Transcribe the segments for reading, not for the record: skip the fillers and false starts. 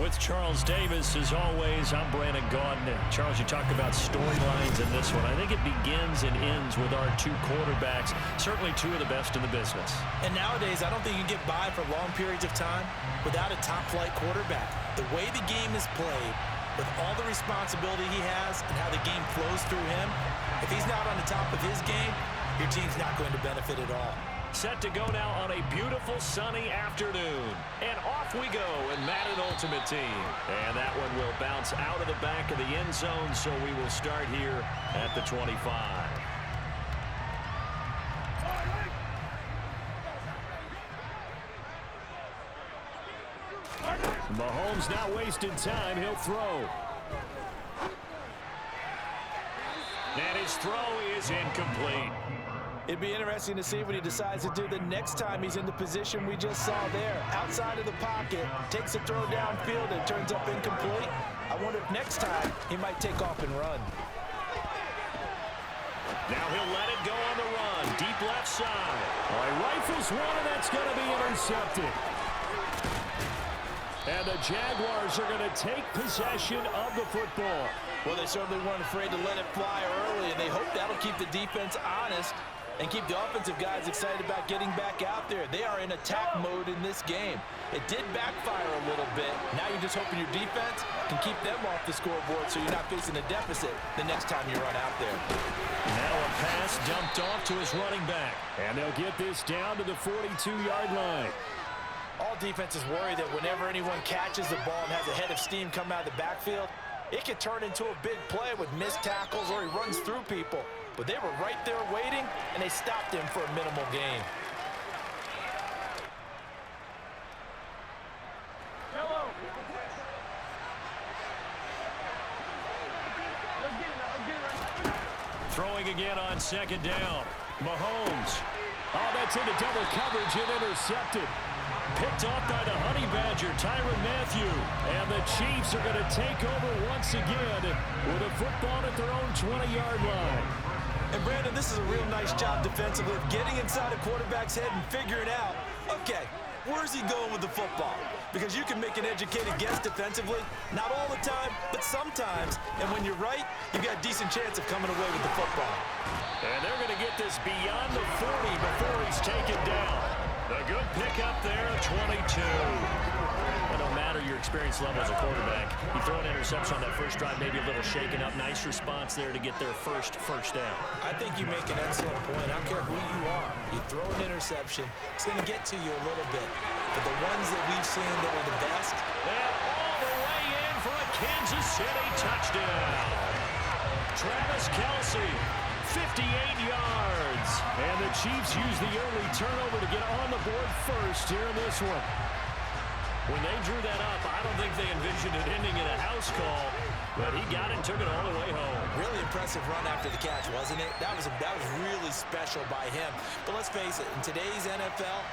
With Charles Davis, as always, I'm Brandon Gaudin. Charles, you talk about storylines in this one. I think it begins and ends with our two quarterbacks, certainly two of the best in the business. And nowadays, I don't think you can get by for long periods of time without a top-flight quarterback. The way the game is played, with all the responsibility he has and how the game flows through him, if he's not on the top of his game, your team's not going to benefit at all. Set to go now on a beautiful sunny afternoon. And off we go in Madden Ultimate Team. And that one will bounce out of the back of the end zone, so we will start here at the 25. Mahomes not wasting time. He'll throw. And his throw is incomplete. It'd be interesting to see what he decides to do the next time he's in the position we just saw there. Outside of the pocket, takes a throw downfield and turns up incomplete. I wonder if next time he might take off and run. Now he'll let it go on the run. Deep left side. All right, rifles one, and that's going to be intercepted. And the Jaguars are going to take possession of the football. Well, they certainly weren't afraid to let it fly early, and they hope that'll keep the defense honest and keep the offensive guys excited about getting back out there. They are in attack mode in this game. It did backfire a little bit. Now you're just hoping your defense can keep them off the scoreboard so you're not facing a deficit the next time you run out there. Now a pass dumped off to his running back. And they'll get this down to the 42-yard line. All defenses worry that whenever anyone catches the ball and has a head of steam come out of the backfield, it can turn into a big play with missed tackles or he runs through people. But they were right there waiting, and they stopped him for a minimal gain. Throwing again on second down. Mahomes. Oh, that's into double coverage and intercepted. Picked off by the Honey Badger, Tyrann Mathieu. And the Chiefs are going to take over once again with a football at their own 20-yard line. And, Brandon, this is a real nice job defensively of getting inside a quarterback's head and figuring out, okay, where's he going with the football? Because you can make an educated guess defensively, not all the time, but sometimes. And when you're right, you've got a decent chance of coming away with the football. And they're going to get this beyond the 40 before he's taken down. A good pickup there, 22. Well, no matter your experience level as a quarterback, you throw an interception on that first drive, maybe a little shaken up. Nice response there to get their first down. I think you make an excellent point. I don't care who you are. You throw an interception, it's going to get to you a little bit. But the ones that we've seen that are the best. And all the way in for a Kansas City touchdown. Travis Kelce. 58 yards. And the Chiefs use the early turnover to get on the board first here in this one. When they drew that up, I don't think they envisioned it ending in a house call, but he got it and took it all the way home. Really impressive run after the catch, wasn't it? That was really special by him. But let's face it, in today's NFL,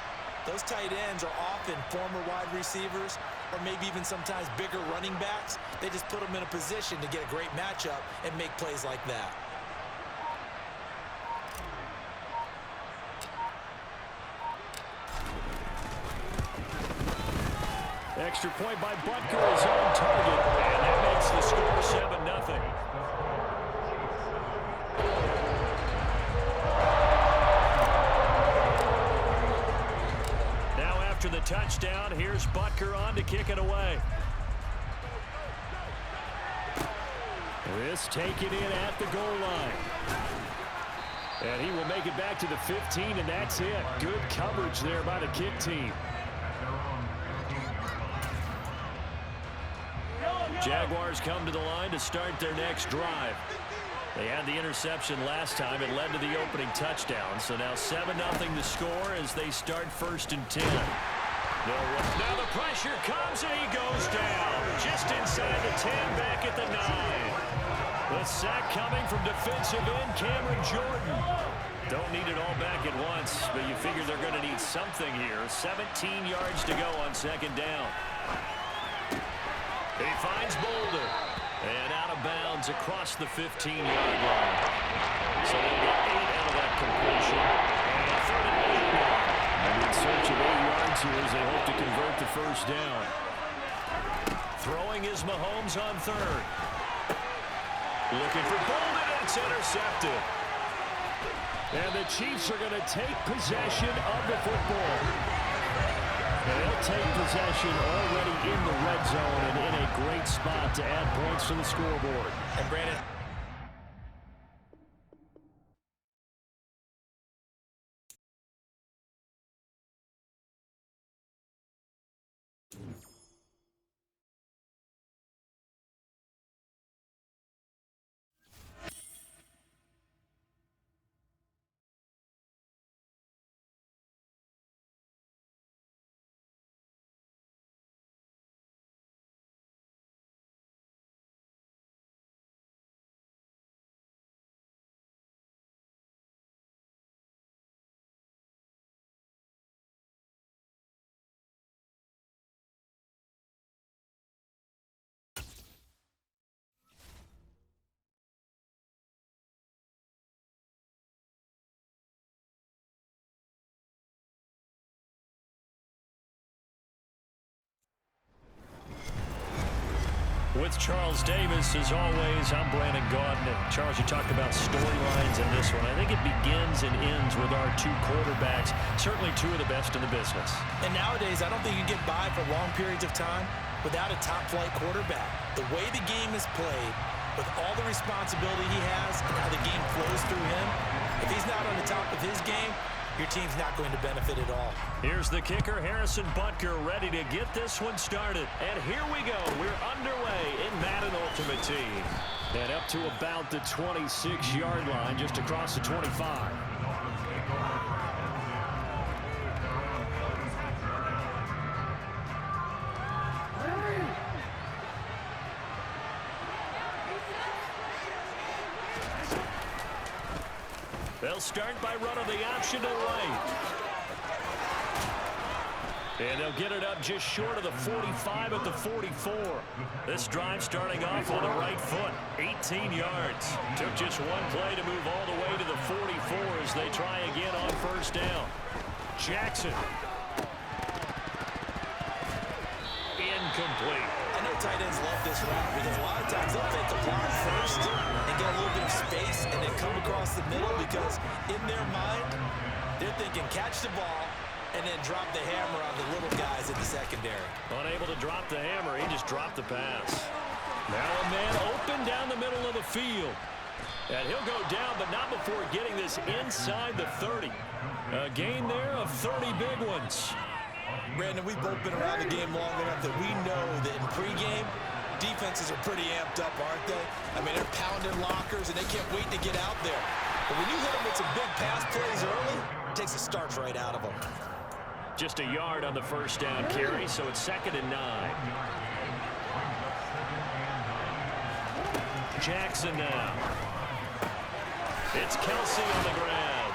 those tight ends are often former wide receivers or maybe even sometimes bigger running backs. They just put them in a position to get a great matchup and make plays like that. Extra point by Butker is on target, and that makes the score 7-0. Now after the touchdown, here's Butker on to kick it away. This taken in at the goal line. And he will make it back to the 15, and that's it. Good coverage there by the kick team. Jaguars come to the line to start their next drive. They had the interception last time. It led to the opening touchdown. So now 7-0 the score as they start 1st and 10. Now the pressure comes and he goes down. Just inside the 10, back at the 9. The sack coming from defensive end Cameron Jordan. Don't need it all back at once, but you figure they're going to need something here. 17 yards to go on 2nd down. He finds Boulder. And out of bounds across the 15-yard line. So they'll get 8 out of that completion. And 3rd and 8 now. And in search of 8 yards here as they hope to convert the 1st down. Throwing is Mahomes on third. Looking for Bolden, and it's intercepted. And the Chiefs are going to take possession of the football. They'll take possession already in the red zone and in a great spot to add points to the scoreboard. And Brandon, With Charles Davis, as always, I'm Brandon Gaudin. Charles, you talked about storylines in this one. I think it begins and ends with our two quarterbacks, certainly two of the best in the business. and nowadays, I don't think you get by for long periods of time without a top-flight quarterback. The way the game is played, with all the responsibility he has and how the game flows through him, if he's not on the top of his game, your team's not going to benefit at all. Here's the kicker, Harrison Butker, ready to get this one started. And here we go. We're underway in Madden Ultimate Team. And up to about the 26-yard line, just across the 25. They'll start by running the option to the right. And they'll get it up just short of the 45 at the 44. This drive starting off on the right foot, 18 yards. Took just one play to move all the way to the 44 as they try again on first down. Jackson. Incomplete. I know tight ends love this route because a lot of times they'll take the block first and get a little bit of space and then come across the middle because in their mind, they're thinking catch the ball and then drop the hammer on the little guys in the secondary. Unable to drop the hammer, he just dropped the pass. Now a man open down the middle of the field. And he'll go down, but not before getting this inside the 30. A gain there of 30 big ones. Brandon, we've both been around the game long enough that we know that in pregame, defenses are pretty amped up, aren't they? I mean, they're pounding lockers, and they can't wait to get out there. But when you hit them with some big pass plays early, it takes the starch right out of them. Just a yard on the first down carry, so it's 2nd and 9. Jackson now. It's Kelsey on the ground.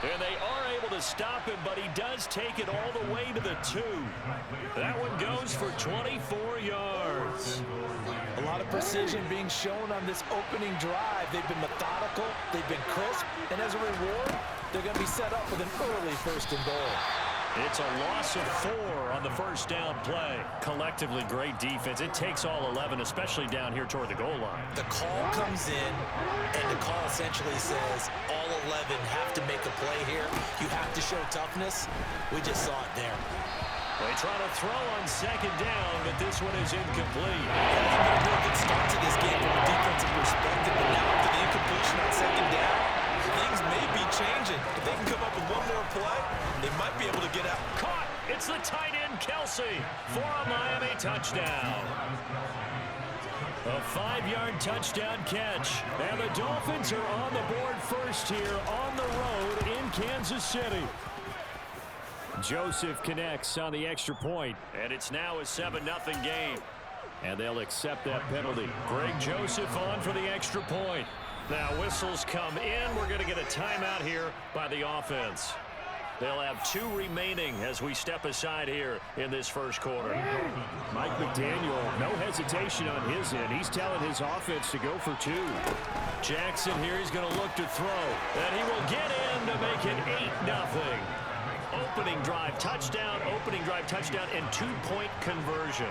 And they are able to stop him, but he does take it all the way to the 2. That one goes for 24 yards. A lot of precision being shown on this opening drive. They've been methodical, they've been crisp, and as a reward, they're going to be set up with an early 1st and goal. It's a loss of 4 on the first down play. Collectively, great defense. It takes all 11, especially down here toward the goal line. The call comes in, and the call essentially says all 11 have to make a play here. You have to show toughness. We just saw it there. They try to throw on 2nd down, but this one is incomplete. It's been a real good start to this game from a defensive perspective, but now after the incompletion on 2nd down, things may be changing. If they can come up with one more play, they might be able to get out. Caught! It's the tight end, Kelsey, for a Miami touchdown. A 5-yard touchdown catch. And the Dolphins are on the board first here on the road in Kansas City. Joseph connects on the extra point, and it's now a 7-0 game. And they'll accept that penalty. Greg Joseph on for the extra point. Now whistles come in. We're going to get a timeout here by the offense. They'll have 2 remaining as we step aside here in this first quarter. Mike McDaniel, no hesitation on his end. He's telling his offense to go for 2. Jackson here, he's going to look to throw. And he will get in to make it 8-0. opening drive touchdown, and two-point conversion.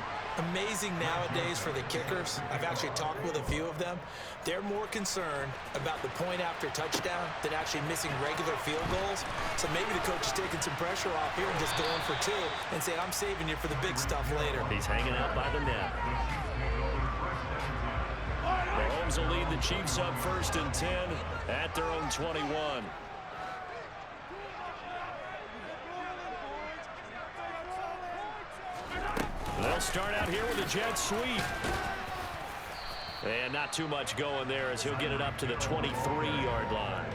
Amazing nowadays for the kickers. I've actually talked with a few of them. They're more concerned about the point after touchdown than actually missing regular field goals. So maybe the coach is taking some pressure off here and just going for two and saying, I'm saving you for the big stuff later. He's hanging out by the net. Mahomes will lead the Chiefs up 1st and 10 at their own 21. They'll start out here with a jet sweep. And not too much going there as he'll get it up to the 23-yard line.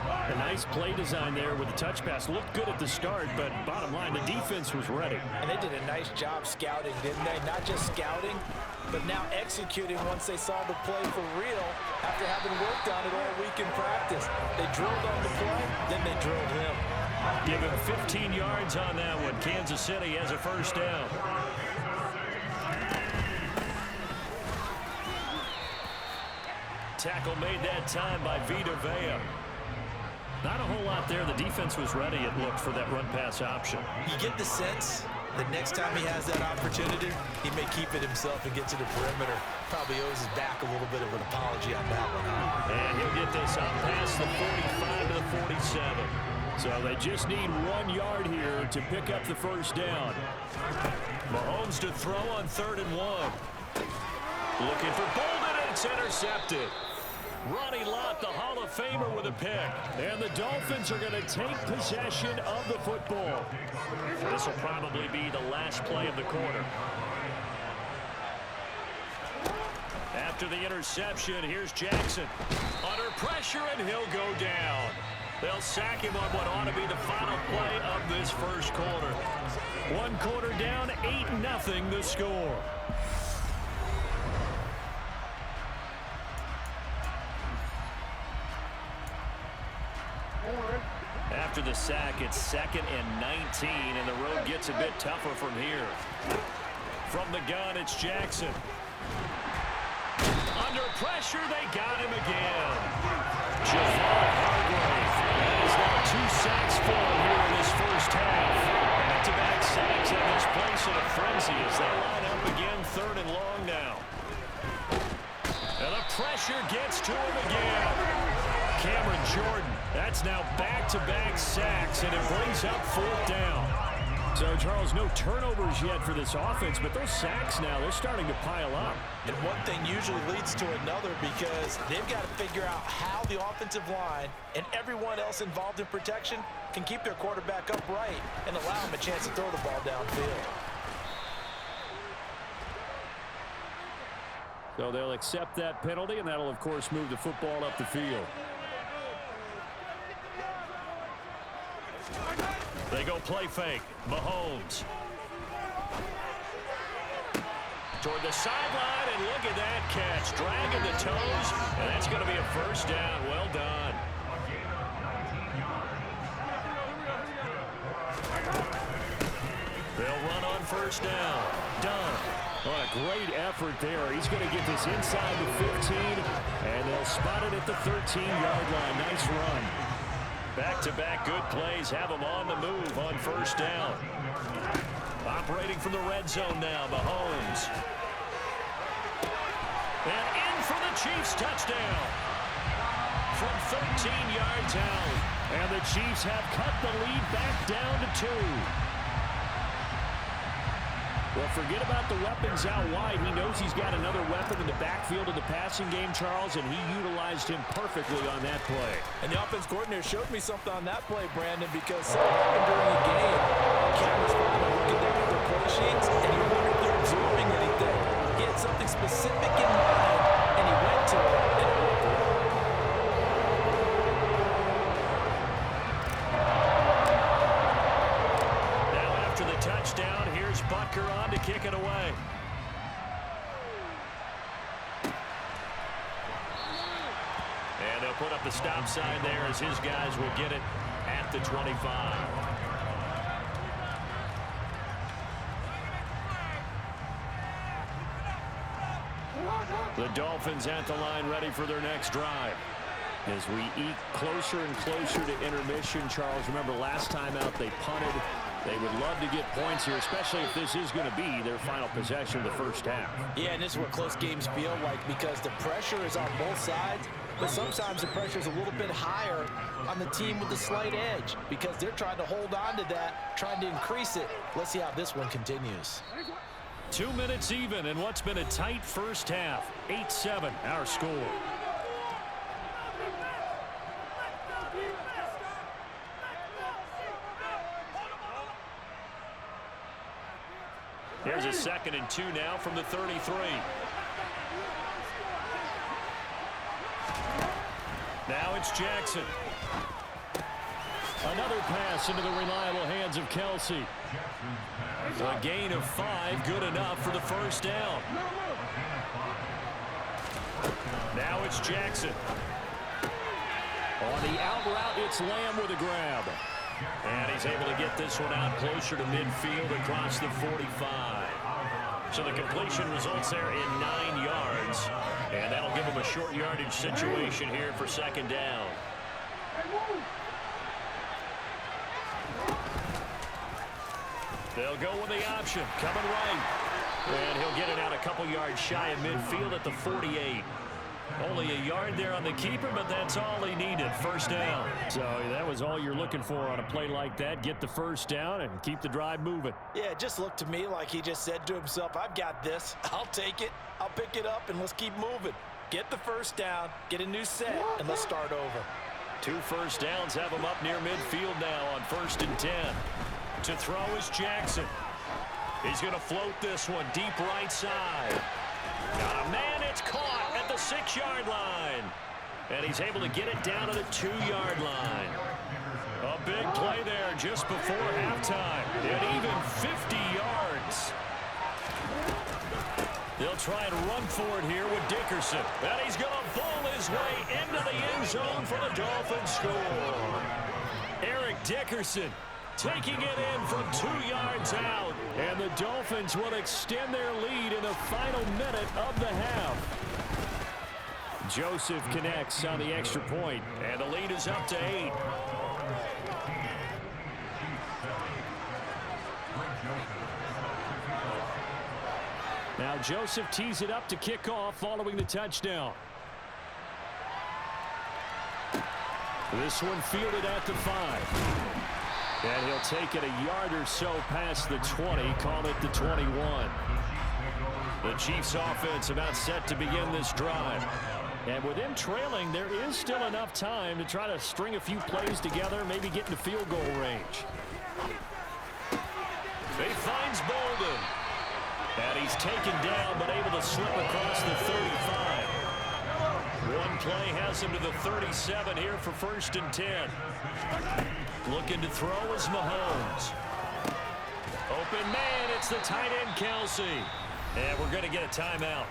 A nice play design there with the touch pass. Looked good at the start, but bottom line, the defense was ready. And they did a nice job scouting, didn't they? Not just scouting, but now executing once they saw the play for real after having worked on it all week in practice. They drilled on the play, then they drilled him. Give him 15 yards on that one. Kansas City has a first down. Tackle made that time by Vita Vea. Not a whole lot there. The defense was ready, it looked, for that run-pass option. You get the sense that next time he has that opportunity, he may keep it himself and get to the perimeter. Probably owes his back a little bit of an apology on that one. Huh? And he'll get this up past the 45 to the 47. So they just need 1 yard here to pick up the first down. Mahomes to throw on 3rd and 1. Looking for Bolden, and it's intercepted. Ronnie Lott, the Hall of Famer, with a pick. And the Dolphins are going to take possession of the football. This will probably be the last play of the quarter. After the interception, here's Jackson. Under pressure, and he'll go down. They'll sack him on what ought to be the final play of this first quarter. 1 quarter down, 8-0 the score. After the sack, it's 2nd and 19, and the road gets a bit tougher from here. From the gun, it's Jackson. Under pressure, they got him again. Javon Hargrave. That is now 2 sacks for him here in this first half. Back-to-back sacks in this place in a frenzy as they line up again, 3rd and long now. And the pressure gets to him again. Cameron Jordan, that's now back-to-back sacks, and it brings up 4th down. So, Charles, no turnovers yet for this offense, but those sacks now, they're starting to pile up. And one thing usually leads to another because they've got to figure out how the offensive line and everyone else involved in protection can keep their quarterback upright and allow him a chance to throw the ball downfield. So they'll accept that penalty, and that'll, of course, move the football up the field. They go play fake. Mahomes. Toward the sideline, and look at that catch. Dragging the toes, and that's going to be a first down. Well done. They'll run on first down. Done. What a great effort there. He's going to get this inside the 15, and they'll spot it at the 13-yard line. Nice run. Back-to-back good plays have them on the move on first down. Operating from the red zone now, Mahomes. And in for the Chiefs touchdown. From 13 yards out. And the Chiefs have cut the lead back down to 2. Well, forget about the weapons out wide. He knows he's got another weapon in the backfield of the passing game, Charles, and he utilized him perfectly on that play. And the offense coordinator showed me something on that play, Brandon, because something happened during the game. Cameras probably looking down at their play sheets, and he wondered if they're absorbing anything. He had something specific in mind, and he went to it, and it worked. Now after the touchdown, here's Butker on to kick it away. And they'll put up the stop sign there as his guys will get it at the 25. The Dolphins at the line ready for their next drive. As we eke closer and closer to intermission, Charles, remember last time out they punted. They would love to get points here, especially if this is going to be their final possession of the first half. Yeah, and this is what close games feel like because the pressure is on both sides, but sometimes the pressure is a little bit higher on the team with the slight edge because they're trying to hold on to that, trying to increase it. Let's see how this one continues. 2 minutes even in what's been a tight first half. 8-7 our score. Here's a 2nd and 2 now from the 33. Now it's Jackson. Another pass into the reliable hands of Kelsey. A gain of 5, good enough for the first down. Now it's Jackson. On the out route, it's Lamb with a grab. And he's able to get this one out closer to midfield across the 45. So the completion results there in 9 yards. And that'll give him a short yardage situation here for 2nd down. They'll go with the option, coming right. And he'll get it out a couple yards shy of midfield at the 48. Only a yard there on the keeper, but that's all he needed. First down. So that was all you're looking for on a play like that. Get the first down and keep the drive moving. Yeah, it just looked to me like he just said to himself, I've got this. I'll take it. I'll pick it up, and let's keep moving. Get the first down, get a new set, and let's start over. 2 first downs have him up near midfield now on 1st and 10. To throw is Jackson. He's going to float this one deep right side. Got a man, it's caught at the 6-yard line. And he's able to get it down to the 2-yard line. A big play there just before halftime. And even 50 yards. They'll try and run for it here with Dickerson. And he's going to bowl his way into the end zone for the Dolphins score. Eric Dickerson taking it in from 2 yards out. And the Dolphins will extend their lead in the final minute of the half. Joseph connects on the extra point, and the lead is up to 8. Now Joseph tees it up to kick off following the touchdown. This one fielded at the 5. And he'll take it a yard or so past the 20, call it the 21. The Chiefs offense about set to begin this drive. And with them trailing, there is still enough time to try to string a few plays together, maybe get into field goal range. He finds Bolden. And he's taken down, but able to slip across the 35. One play has him to the 37 here for 1st and 10. Looking to throw is Mahomes. Open man, it's the tight end Kelsey. And we're going to get a timeout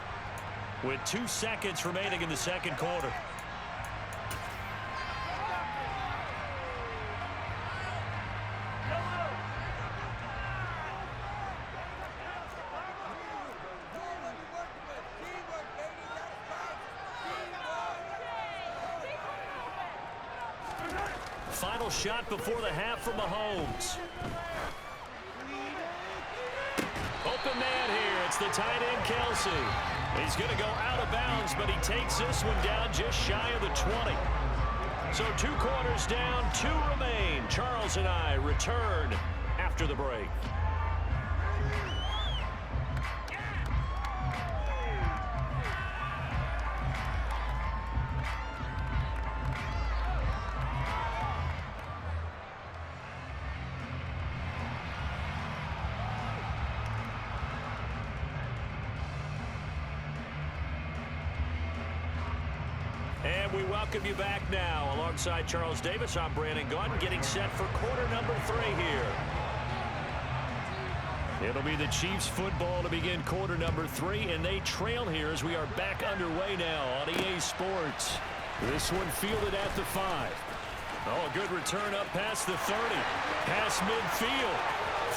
with 2 seconds remaining in the 2nd quarter. Final shot before the half from Mahomes. Open man here. It's the tight end, Kelsey. He's going to go out of bounds, but he takes this one down just shy of the 20. So 2 quarters down, 2 remain. Charles and I return after the break. And we welcome you back now. Alongside Charles Davis, I'm Brandon Gaudin, getting set for quarter number 3 here. It'll be the Chiefs football to begin quarter number 3, and they trail here as we are back underway now on EA Sports. This one fielded at the 5. Oh, a good return up past the 30. Past midfield.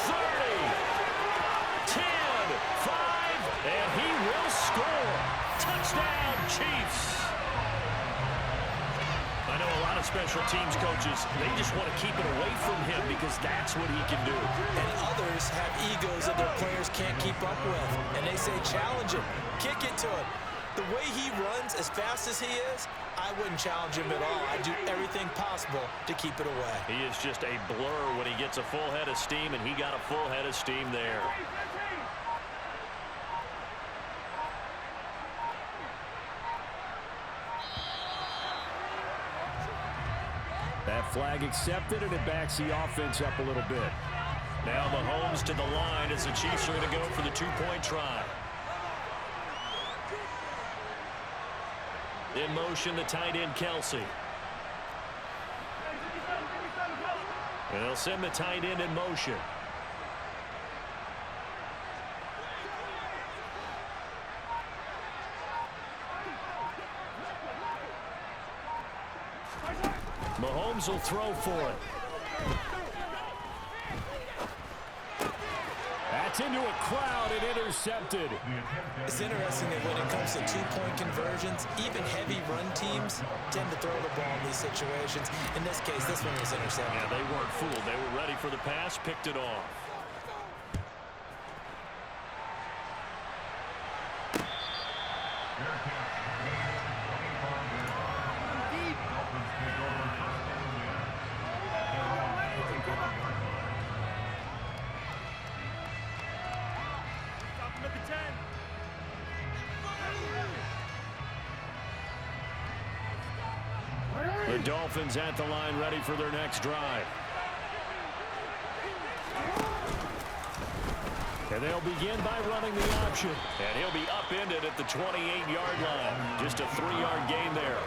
30. 10. 5. And he will score. Touchdown, Chiefs. lot of special teams coaches, they just want to keep it away from him because that's what he can do. And others have egos that their players can't keep up with. And they say, challenge him, kick it to him. The way he runs as fast as he is, I wouldn't challenge him at all. I'd do everything possible to keep it away. He is just a blur when he gets a full head of steam, and he got a full head of steam there. That flag accepted, and it backs the offense up a little bit. Now Mahomes to the line as the Chiefs are going to go for the two-point try. In motion, the tight end, Kelsey. And they'll send the tight end in motion. Mahomes will throw for it. That's into a crowd and intercepted. It's interesting that when it comes to two-point conversions, even heavy run teams tend to throw the ball in these situations. In this case, this one was intercepted. Yeah, they weren't fooled. They were ready for the pass, picked it off. The Dolphins at the line, ready for their next drive. And they'll begin by running the option. And he'll be upended at the 28-yard line. Just a 3-yard gain there.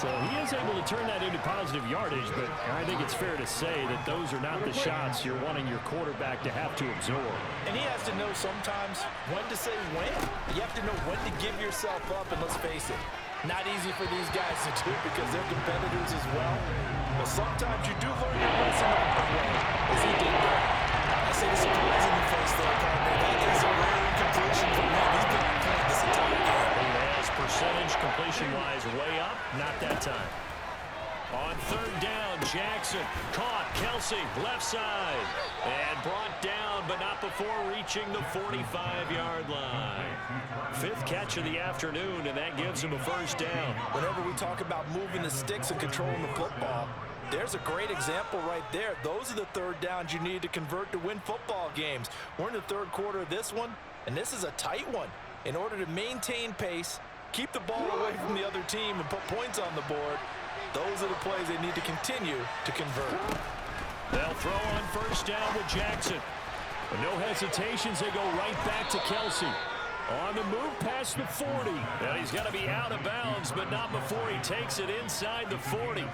So he is able to turn that into positive yardage, but I think it's fair to say that those are not the shots you're wanting your quarterback to have to absorb. And he has to know sometimes when to say when. You have to know when to give yourself up, and let's face it, not easy for these guys to do because they're competitors as well. But sometimes you do learn your lesson the hard way, as he did there. I say the surprise in the face there, partner. That is a rare incompletion from him. He's been on point this entire game. He has percentage completion-wise way up. Not that time. On third down, Jackson caught. Kelsey, left side. And brought down, but not before reaching the 45-yard line. Fifth catch of the afternoon, and that gives him a first down. Whenever we talk about moving the sticks and controlling the football, there's a great example right there. Those are the third downs you need to convert to win football games. We're in the third quarter of this one, and this is a tight one. In order to maintain pace, keep the ball away from the other team, and put points on the board, those are the plays they need to continue to convert. They'll throw on first down with Jackson. But no hesitations, they go right back to Kelsey. On the move past the 40. And he's got to be out of bounds, but not before he takes it inside the 40.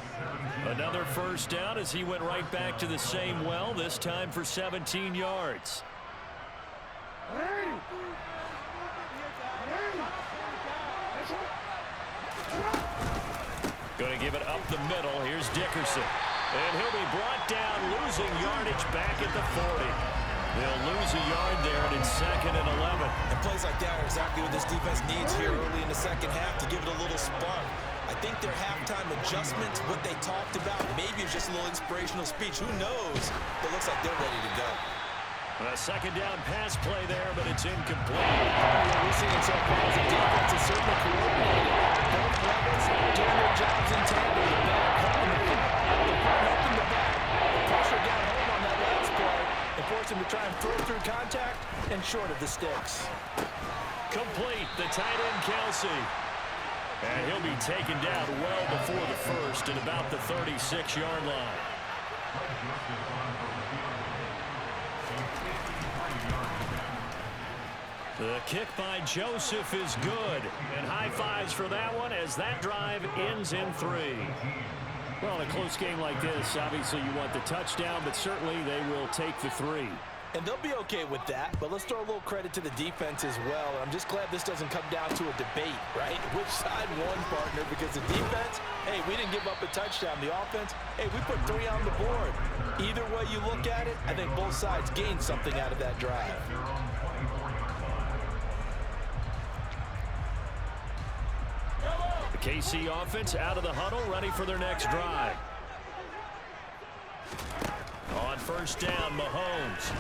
Another first down as he went right back to the same well, this time for 17 yards. Going to give it up the middle. Here's Dickerson. And he'll be brought down, losing yardage back at the 40. They'll lose a yard there, and it's 2nd and 11. And plays like that are exactly what this defense needs here early in the second half to give it a little spark. I think their halftime adjustments, what they talked about, maybe it's just a little inspirational speech. Who knows? But it looks like they're ready to go. A second down pass play there, but it's incomplete. What we're seeing so far is the defense is certainly coordinated. Both levels doing their jobs in tandem. The back helping the front, helping the back. The pressure got home on that last play and forced him to try and throw through contact and short of the sticks. Complete, the tight end Kelsey. And he'll be taken down well before the first at about the 36-yard line. The kick by Joseph is good. And high fives for that one as that drive ends in 3. Well, in a close game like this, obviously you want the touchdown, but certainly they will take the 3. And they'll be okay with that, but let's throw a little credit to the defense as well. I'm just glad this doesn't come down to a debate, right? Which side won, partner? Because the defense, hey, we didn't give up a touchdown. The offense, hey, we put 3 on the board. Either way you look at it, I think both sides gained something out of that drive. The KC offense out of the huddle, ready for their next drive. On first down, Mahomes.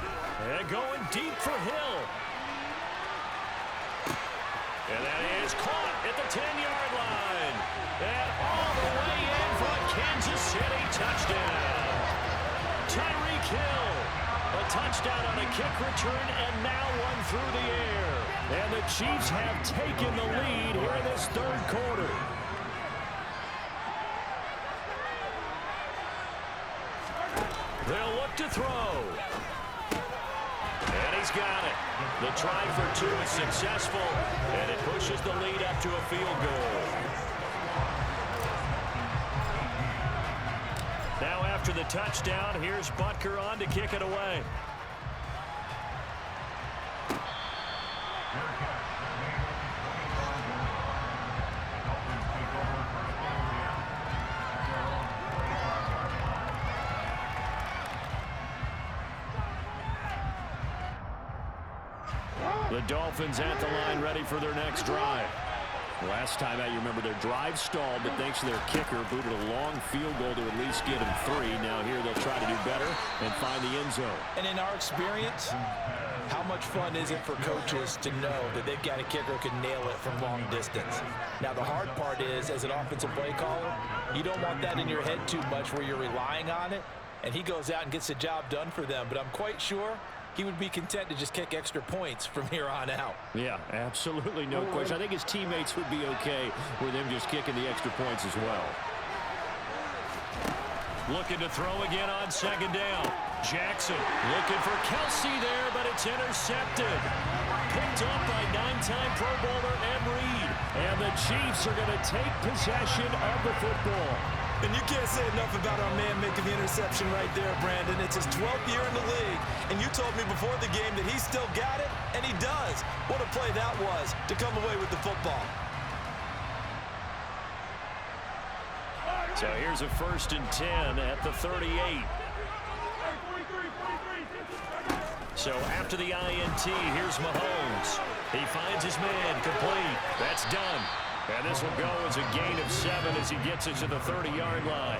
And going deep for Hill. And that is caught at the 10-yard line. And all the way in for a Kansas City touchdown. Tyreek Hill. A touchdown on a kick return and now one through the air. And the Chiefs have taken the lead here in this third quarter. They'll look to throw. And he's got it. The try for two is successful, and it pushes the lead up to a field goal. Now after the touchdown, here's Butker on to kick it away. The Dolphins at the line ready for their next drive. Last time out, you remember their drive stalled, but thanks to their kicker, booted a long field goal to at least get them 3. Now here they'll try to do better and find the end zone. And in our experience, how much fun is it for coaches to know that they've got a kicker who can nail it from long distance? Now the hard part is, as an offensive play caller, you don't want that in your head too much where you're relying on it, and he goes out and gets the job done for them. But I'm quite sure he would be content to just kick extra points from here on out. Yeah, absolutely no question. I think his teammates would be okay with him just kicking the extra points as well. Looking to throw again on second down. Jackson looking for Kelsey there, but it's intercepted. Picked up by 9-time Pro Bowler Ed Reed. And the Chiefs are going to take possession of the football. And you can't say enough about our man making the interception right there, Brandon. It's his 12th year in the league, and you told me before the game that he still got it, and he does. What a play that was to come away with the football. So here's a 1st and 10 at the 38. So after the INT, here's Mahomes. He finds his man, complete. That's done. And this will go as a gain of 7 as he gets it to the 30-yard line.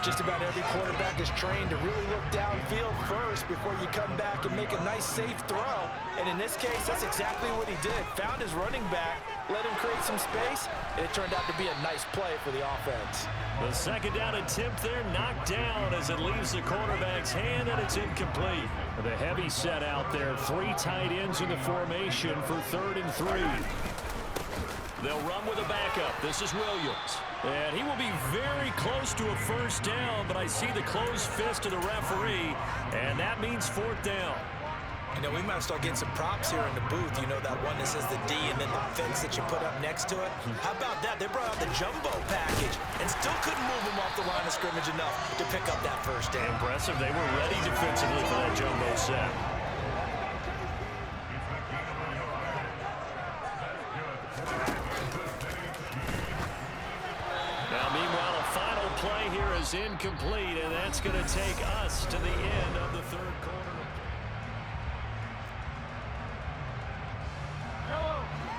Just about every quarterback is trained to really look downfield first before you come back and make a nice, safe throw. And in this case, that's exactly what he did. Found his running back, let him create some space, and it turned out to be a nice play for the offense. The second down attempt there knocked down as it leaves the quarterback's hand, and it's incomplete. The heavy set out there, 3 tight ends in the formation for 3rd and 3. They'll run with a backup. This is Williams. And he will be very close to a 1st down, but I see the closed fist of the referee, and that means 4th down. You know, we might start getting some props here in the booth. You know, that one that says the D and then the fence that you put up next to it. How about that? They brought out the jumbo package and still couldn't move them off the line of scrimmage enough to pick up that 1st down. Impressive. They were ready defensively for that jumbo set. Play here is incomplete, and that's going to take us to the end of the 3rd quarter.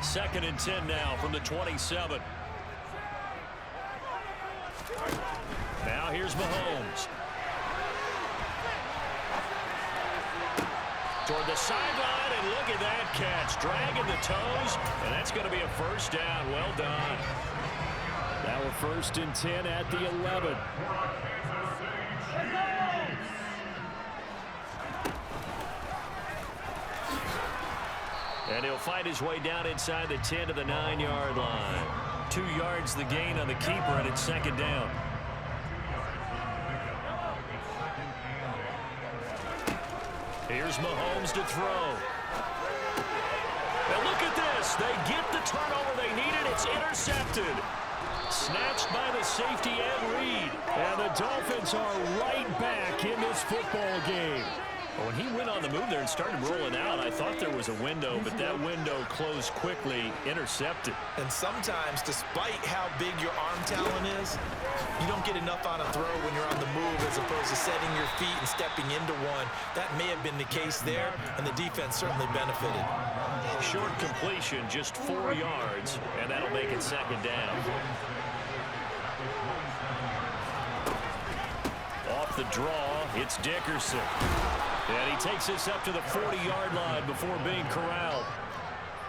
2nd and 10 now from the 27. Now here's Mahomes. Toward the sideline, and look at that catch. Dragging the toes, and that's going to be a 1st down. Well done. Now a 1st and 10 at the 11. And he'll find his way down inside the 10 to the 9-yard line. 2 yards the gain on the keeper, and it's 2nd down. Here's Mahomes to throw. And look at this. They get the turnover they needed. It's intercepted. Snatched by the safety Ed Reed. And the Dolphins are right back in this football game. Well, when he went on the move there and started rolling out, I thought there was a window, but that window closed quickly, intercepted. And sometimes, despite how big your arm talent is, you don't get enough on a throw when you're on the move as opposed to setting your feet and stepping into one. That may have been the case there, and the defense certainly benefited. Short completion, just 4 yards, and that'll make it second down. Off the draw, it's Dickerson. And he takes this up to the 40-yard line before being corralled.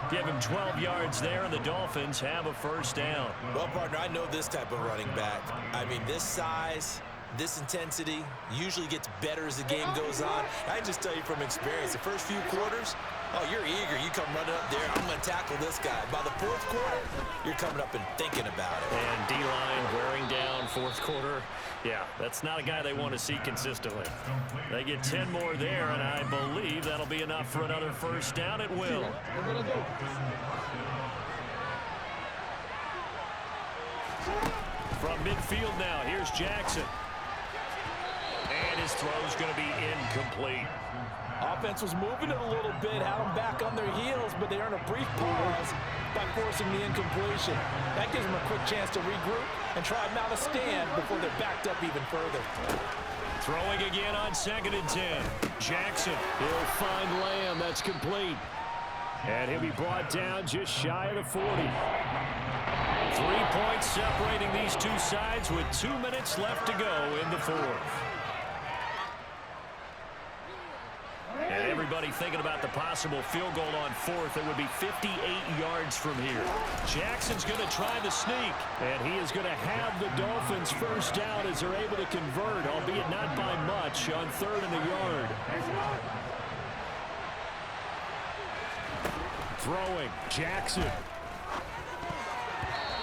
Give him 12 yards there, and the Dolphins have a first down. Well, partner, I know this type of running back. I mean, this size, this intensity usually gets better as the game goes on. I just tell you from experience, the first few quarters, oh, you're eager. You come running up there, I'm going to tackle this guy. By the fourth quarter, you're coming up and thinking about it. And D-line wearing down fourth quarter. Yeah, that's not a guy they want to see consistently. They get 10 more there, and I believe that'll be enough for another first down. It will. From midfield now, here's Jackson. And his throw's going to be incomplete. Offense was moving it a little bit, had them back on their heels, but they earned a brief pause by forcing the incompletion. That gives them a quick chance to regroup and try mount a stand before they're backed up even further. Throwing again on 2nd and 10. Jackson, he'll find Lamb. That's complete. And he'll be brought down just shy of the 40. 3 points separating these two sides with 2 minutes left to go in the fourth. And everybody thinking about the possible field goal on 4th. It would be 58 yards from here. Jackson's going to try the sneak, and he is going to have the Dolphins first down as they're able to convert, albeit not by much, on 3rd and a yard. Throwing, Jackson.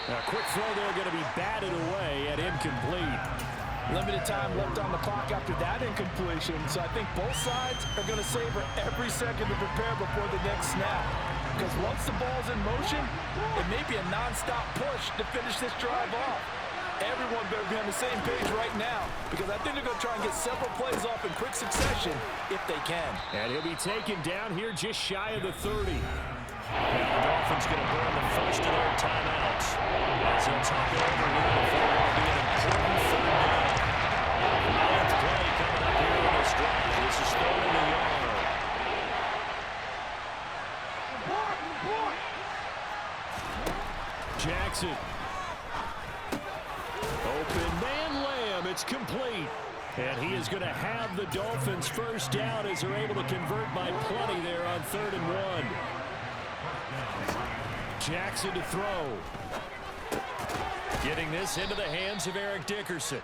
A quick throw there going to be batted away and incomplete. Limited time left on the clock after that incompletion, so I think both sides are going to savor every second to prepare before the next snap. Because once the ball's in motion, it may be a non-stop push to finish this drive off. Everyone better be on the same page right now, because I think they're going to try and get several plays off in quick succession if they can. And he'll be taken down here just shy of the 30. And the Dolphins going to burn the first of their timeouts. As they'll talk it over here before it'll be an important third down. 9th play coming up here in this drive. This is 3rd and a yard. Jackson. Open man Lamb. It's complete. And he is going to have the Dolphins first down as they're able to convert by plenty there on 3rd and 1. Jackson to throw. Getting this into the hands of Eric Dickerson.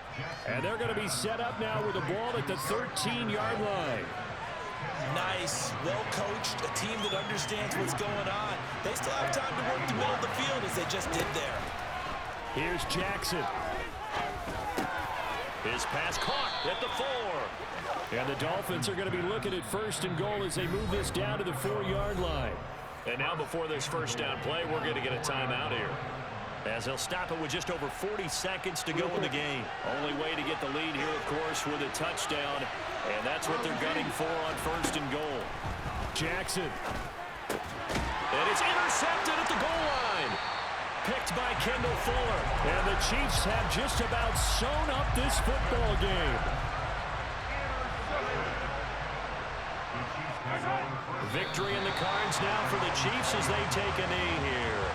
And they're going to be set up now with the ball at the 13-yard line. Nice, well-coached, a team that understands what's going on. They still have time to work the middle of the field as they just did there. Here's Jackson. His pass caught at the 4. And the Dolphins are going to be looking at 1st and goal as they move this down to the 4-yard line. And now before this first down play, we're going to get a timeout here, as they'll stop it with just over 40 seconds to go in the game. Only way to get the lead here, of course, with a touchdown, and that's what they're gunning for on 1st and goal. Jackson. And it's intercepted at the goal line. Picked by Kendall Fuller. And the Chiefs have just about sewn up this football game. Victory in the cards now for the Chiefs as they take a knee here.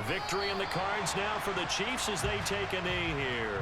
Victory in the cards now for the Chiefs as they take a knee here.